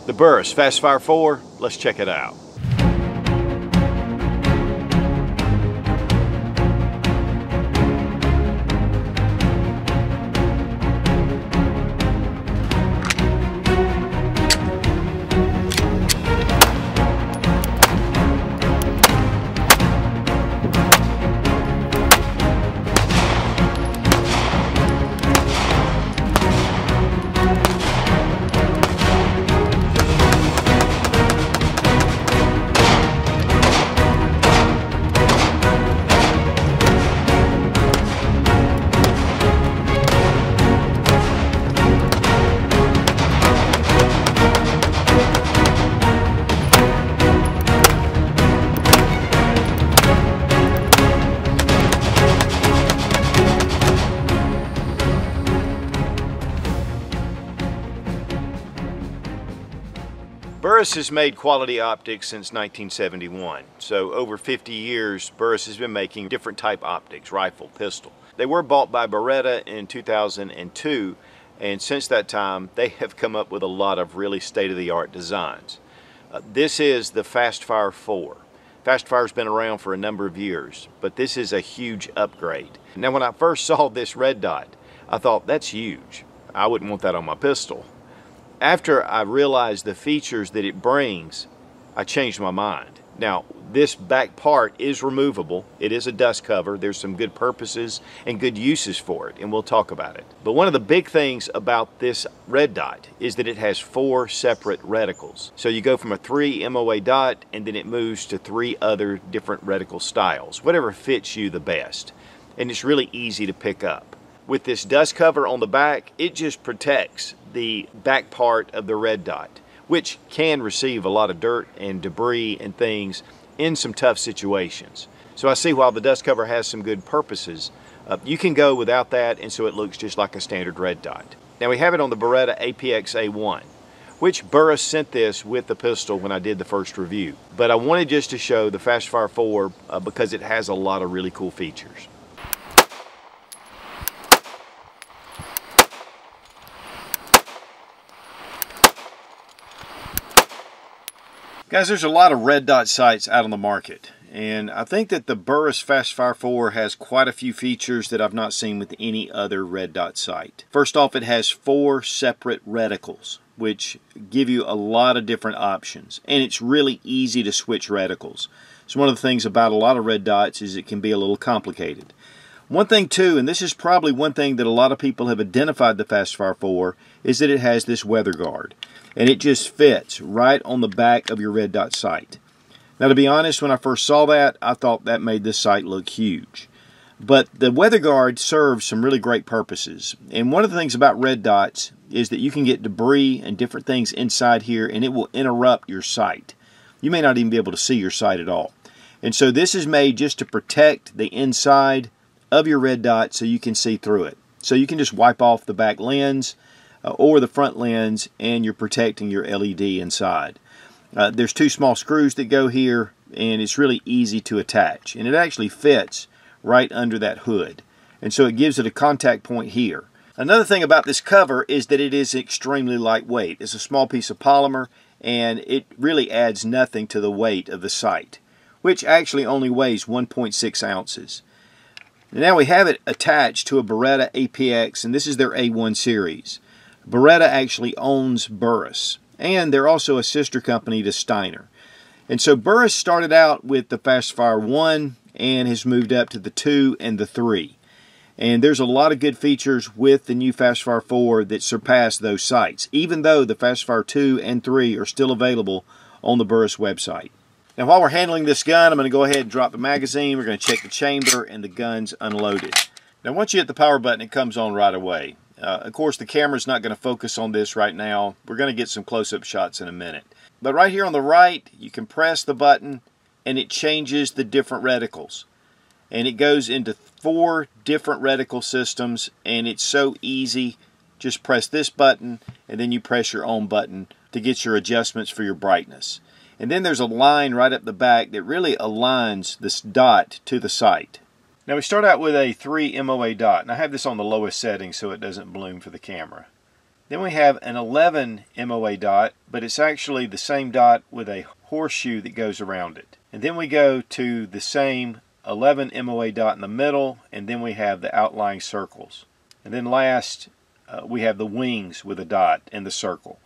The Burris Fastfire 4, let's check it out. Burris has made quality optics since 1971, so over 50 years Burris has been making different type optics, rifle, pistol. They were bought by Beretta in 2002, and since that time they have come up with a lot of really state-of-the-art designs. This is the Fastfire 4. Fastfire's been around for a number of years, but this is a huge upgrade. Now when I first saw this red dot, I thought, that's huge. I wouldn't want that on my pistol. After I realized the features that it brings, I changed my mind. Now, this back part is removable. It is a dust cover. There's some good purposes and good uses for it, and we'll talk about it. But one of the big things about this red dot is that it has 4 separate reticles. So you go from a 3 MOA dot, and then it moves to 3 other different reticle styles, whatever fits you the best. And it's really easy to pick up. With this dust cover on the back, it just protects the back part of the red dot, which can receive a lot of dirt and debris and things in some tough situations. So I see while the dust cover has some good purposes, you can go without that, and so it looks just like a standard red dot. Now we have it on the Beretta APX A1, which Burris sent this with the pistol when I did the first review. But I wanted just to show the Fastfire 4 because it has a lot of really cool features. Guys, there's a lot of red dot sights out on the market, and I think that the Burris Fastfire 4 has quite a few features that I've not seen with any other red dot sight. First off, it has 4 separate reticles, which give you a lot of different options, and it's really easy to switch reticles. So one of the things about a lot of red dots is it can be a little complicated. One thing too, and this is probably one thing that a lot of people have identified the Fastfire 4, is that it has this weather guard. And it just fits right on the back of your red dot sight. Now to be honest, when I first saw that, I thought that made this sight look huge. But the weather guard serves some really great purposes. And one of the things about red dots is that you can get debris and different things inside here, and it will interrupt your sight. You may not even be able to see your sight at all. And so this is made just to protect the inside of your red dot so you can see through it. So you can just wipe off the back lens or the front lens, and you're protecting your LED inside. There's 2 small screws that go here, and it's really easy to attach, and it actually fits right under that hood, and so it gives it a contact point here. Another thing about this cover is that it is extremely lightweight. It's a small piece of polymer, and it really adds nothing to the weight of the sight, which actually only weighs 1.6 ounces. Now we have it attached to a Beretta APX, and this is their A1 series. Beretta actually owns Burris, and they're also a sister company to Steiner. And so Burris started out with the Fastfire 1 and has moved up to the 2 and the 3. And there's a lot of good features with the new Fastfire 4 that surpass those sights, even though the Fastfire 2 and 3 are still available on the Burris website. Now while we're handling this gun, I'm going to go ahead and drop the magazine. We're going to check the chamber, and the gun's unloaded. Now once you hit the power button, it comes on right away. Of course, the camera's not going to focus on this right now. We're going to get some close-up shots in a minute. But right here on the right, you can press the button, and it changes the different reticles. And it goes into 4 different reticle systems, and it's so easy. Just press this button, and then you press your own button to get your adjustments for your brightness. And then there's a line right up the back that really aligns this dot to the sight. Now we start out with a 3 MOA dot, and I have this on the lowest setting so it doesn't bloom for the camera. Then we have an 11 MOA dot, but it's actually the same dot with a horseshoe that goes around it. And then we go to the same 11 MOA dot in the middle, and then we have the outlying circles. And then last, we have the wings with a dot and the circle.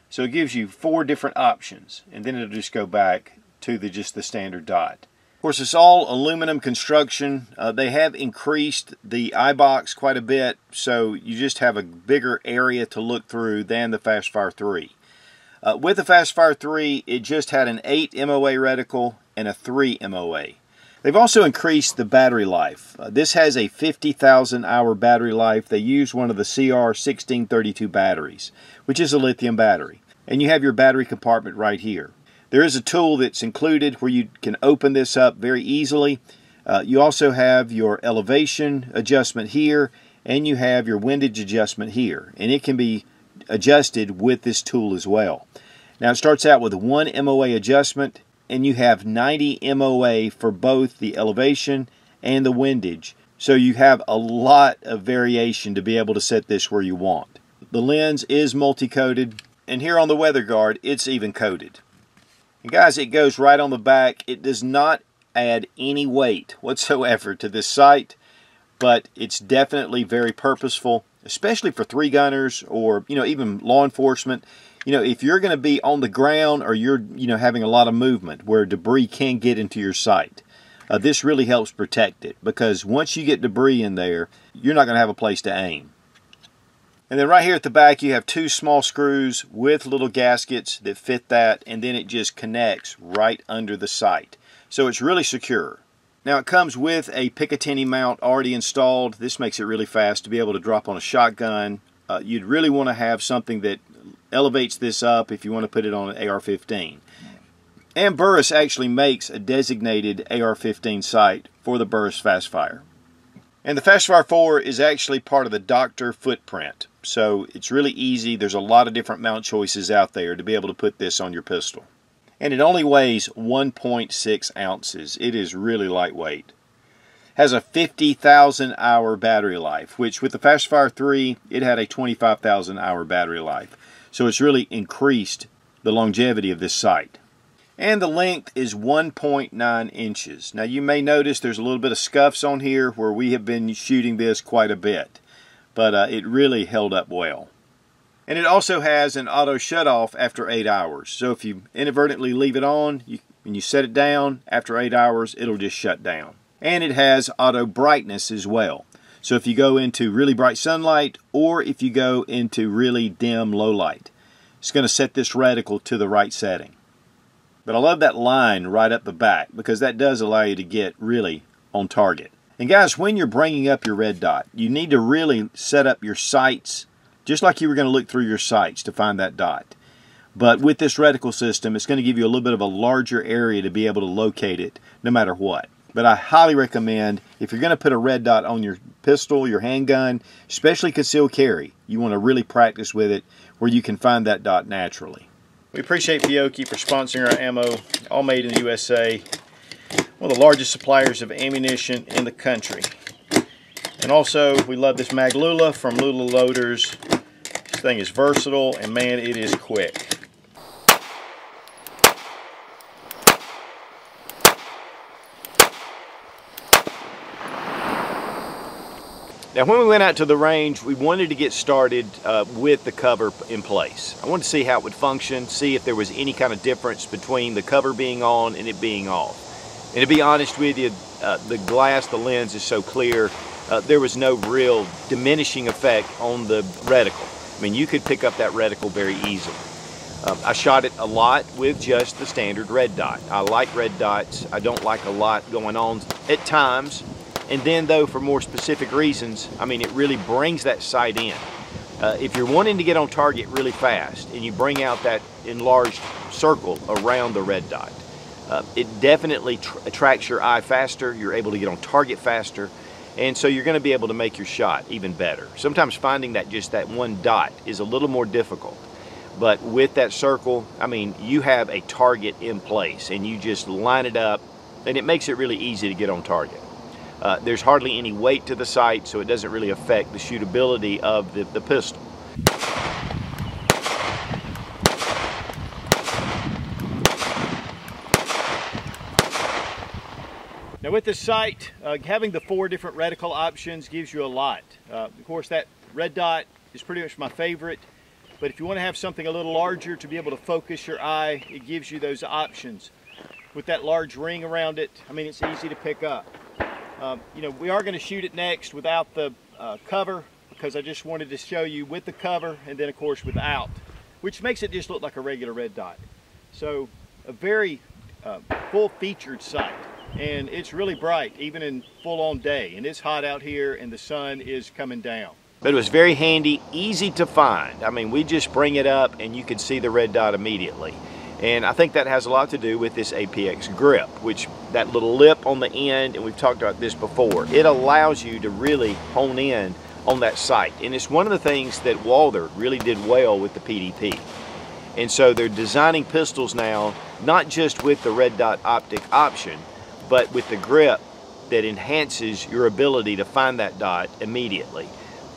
So it gives you 4 different options, and then it'll just go back to just the standard dot. Of course, it's all aluminum construction. They have increased the eye box quite a bit, so you just have a bigger area to look through than the Fastfire 3. With the Fastfire 3, it just had an 8 MOA reticle and a 3 MOA. They've also increased the battery life. This has a 50,000 hour battery life. They use one of the CR1632 batteries, which is a lithium battery. And you have your battery compartment right here. There is a tool that's included where you can open this up very easily. You also have your elevation adjustment here, and you have your windage adjustment here. And it can be adjusted with this tool as well. Now it starts out with a 1 MOA adjustment, and you have 90 MOA for both the elevation and the windage. So you have a lot of variation to be able to set this where you want. The lens is multi-coated, and here on the weather guard, it's even coated. And guys, it goes right on the back. It does not add any weight whatsoever to this sight, but it's definitely very purposeful, especially for 3-gunners or even law enforcement. If you're going to be on the ground or you're having a lot of movement where debris can get into your sight, this really helps protect it, because once you get debris in there, you're not going to have a place to aim. And then right here at the back, you have 2 small screws with little gaskets that fit that, and then it just connects right under the sight. So it's really secure. Now it comes with a Picatinny mount already installed. This makes it really fast to be able to drop on a shotgun. You'd really want to have something that elevates this up if you want to put it on an AR-15. And Burris actually makes a designated AR-15 sight for the Burris Fastfire. And the Fastfire 4 is actually part of the Doctor footprint. So it's really easy. There's a lot of different mount choices out there to be able to put this on your pistol. And it only weighs 1.6 ounces. It is really lightweight. Has a 50,000 hour battery life, which with the Fastfire 3, it had a 25,000 hour battery life. So it's really increased the longevity of this sight. And the length is 1.9 inches. Now you may notice there's a little bit of scuffs on here where we have been shooting this quite a bit. But it really held up well. And it also has an auto shut off after 8 hours. So if you inadvertently leave it on, when you set it down, after 8 hours, it'll just shut down. And it has auto brightness as well. So if you go into really bright sunlight, or if you go into really dim low light, it's going to set this reticle to the right setting. But I love that line right up the back, because that does allow you to get really on target. And guys, when you're bringing up your red dot, you need to really set up your sights just like you were going to look through your sights to find that dot. But with this reticle system, it's going to give you a little bit of a larger area to be able to locate it no matter what. But I highly recommend, if you're going to put a red dot on your pistol, your handgun, especially concealed carry, you want to really practice with it where you can find that dot naturally. We appreciate Fiocchi for sponsoring our ammo, all made in the USA. One of the largest suppliers of ammunition in the country. And also, we love this Mag Lula from Lula Loaders. This thing is versatile, and man, it is quick. Now, when we went out to the range, we wanted to get started with the cover in place. I wanted to see how it would function, see if there was any kind of difference between the cover being on and it being off. And to be honest with you, the glass, the lens is so clear, there was no real diminishing effect on the reticle. I mean, you could pick up that reticle very easily. I shot it a lot with just the standard red dot. I like red dots. I don't like a lot going on at times. And then though, for more specific reasons, I mean, it really brings that sight in. If you're wanting to get on target really fast and you bring out that enlarged circle around the red dot, it definitely attracts your eye faster. You're able to get on target faster. And so you're going to be able to make your shot even better. Sometimes finding that just that one dot is a little more difficult. But with that circle, I mean, you have a target in place and you just line it up and it makes it really easy to get on target. There's hardly any weight to the sight, so it doesn't really affect the shootability of the pistol. Now with this sight, having the 4 different reticle options gives you a lot. Of course, that red dot is pretty much my favorite, but if you want to have something a little larger to be able to focus your eye, it gives you those options. With that large ring around it, I mean, it's easy to pick up. You know, we are going to shoot it next without the cover, because I just wanted to show you with the cover and then of course without, which makes it just look like a regular red dot. So a very full-featured sight. And it's really bright, even in full-on day. And it's hot out here, and the sun is coming down. But it was very handy, easy to find. I mean, we just bring it up, and you can see the red dot immediately. And I think that has a lot to do with this APX grip, which that little lip on the end, and we've talked about this before, it allows you to really hone in on that sight. And it's one of the things that Walther really did well with the PDP. And so they're designing pistols now, not just with the red dot optic option, but with the grip that enhances your ability to find that dot immediately.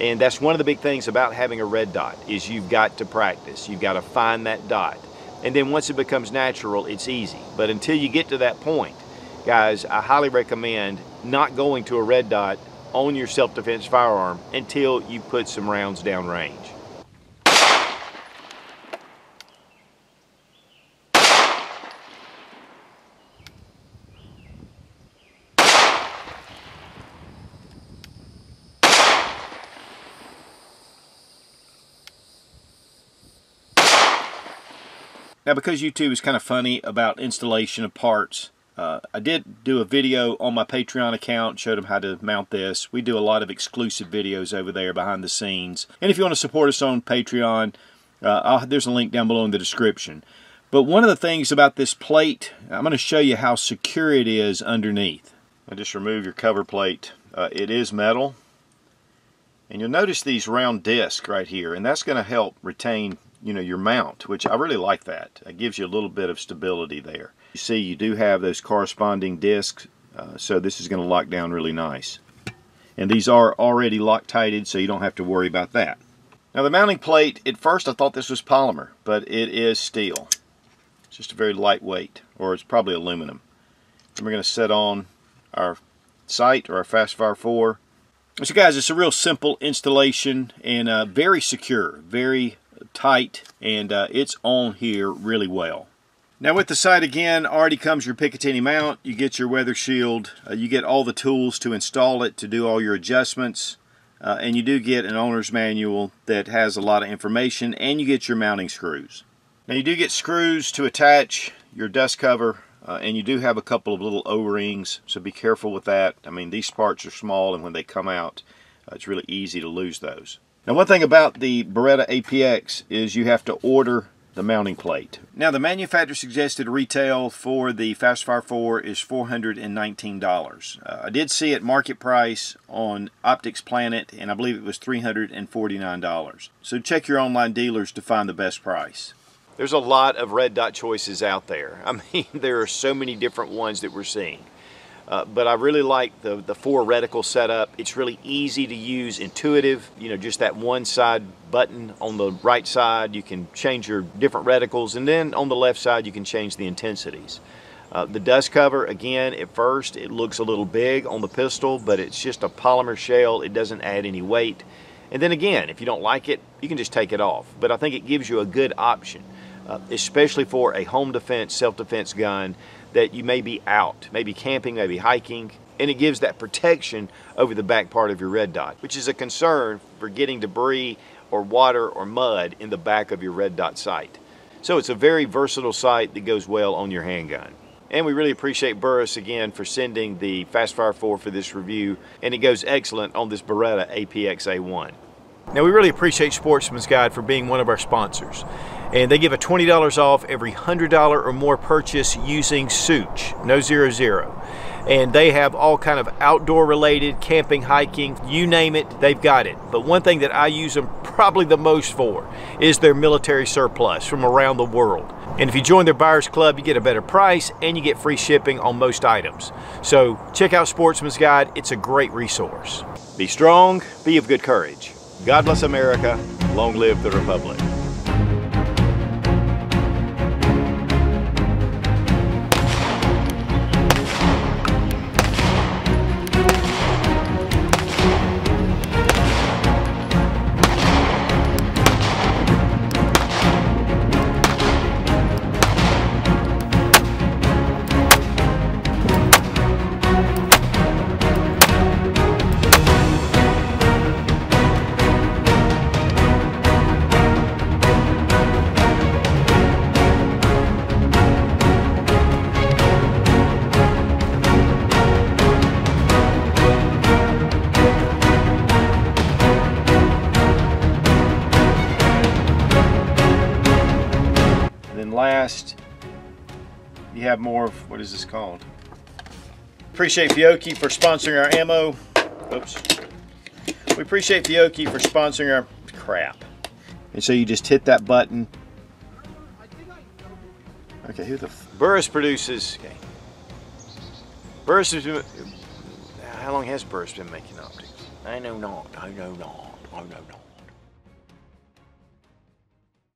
And that's one of the big things about having a red dot, is you've got to practice. You've got to find that dot. And then once it becomes natural, it's easy. But until you get to that point, guys, I highly recommend not going to a red dot on your self-defense firearm until you put some rounds down range. Now, because YouTube is kind of funny about installation of parts, I did do a video on my Patreon account, showed them how to mount this. We do a lot of exclusive videos over there behind the scenes. And if you want to support us on Patreon, there's a link down below in the description. But one of the things about this plate, I'm going to show you how secure it is underneath. I just remove your cover plate. It is metal. And you'll notice these round discs right here, and that's going to help retain, you know, your mount, which I really like that. It gives you a little bit of stability there. You see, you do have those corresponding discs, so this is going to lock down really nice. And these are already Loctited, so you don't have to worry about that. Now the mounting plate, at first I thought this was polymer, but it is steel. It's just a very lightweight, or it's probably aluminum. And we're going to set on our sight, or our Fastfire 4. So guys, it's a real simple installation and very secure, very tight, and it's on here really well. Now with the sight again, already comes your Picatinny mount. You get your weather shield, you get all the tools to install it, to do all your adjustments, and you do get an owner's manual that has a lot of information, and you get your mounting screws. Now you do get screws to attach your dust cover, and you do have a couple of little O-rings, so be careful with that. I mean, these parts are small, and when they come out, it's really easy to lose those. Now one thing about the Beretta APX is you have to order the mounting plate. Now the manufacturer suggested retail for the Fastfire 4 is $419. I did see it market price on Optics Planet, and I believe it was $349. So check your online dealers to find the best price. There's a lot of red dot choices out there. I mean, there are so many different ones that we're seeing. But I really like the 4 reticle setup. It's really easy to use, intuitive. You know, just that one side button on the right side, you can change your different reticles, and then on the left side you can change the intensities. The dust cover, again, at first it looks a little big on the pistol, but it's just a polymer shell. It doesn't add any weight. And then again, if you don't like it, you can just take it off. But I think it gives you a good option, especially for a home defense, self-defense gun that you may be out, maybe camping, maybe hiking, and it gives that protection over the back part of your red dot, which is a concern for getting debris or water or mud in the back of your red dot sight. So it's a very versatile sight that goes well on your handgun. And we really appreciate Burris again for sending the Fastfire 4 for this review, and it goes excellent on this Beretta APX A1. Now we really appreciate Sportsman's Guide for being one of our sponsors. And they give a $20 off every $100 or more purchase using Sootch, no 00. And they have all kind of outdoor related, camping, hiking, you name it, they've got it. But one thing that I use them probably the most for is their military surplus from around the world. And if you join their buyers club, you get a better price and you get free shipping on most items. So check out Sportsman's Guide, it's a great resource. Be strong, be of good courage. God bless America, long live the Republic. last, you have more of, what is this called? Appreciate Fiocchi for sponsoring our ammo. Oops. We appreciate Fiocchi for sponsoring our crap. And so you just hit that button. Okay, who the Burris produces. Okay. Burris has been, how long has Burris been making optics? I know not. I know not. I know not.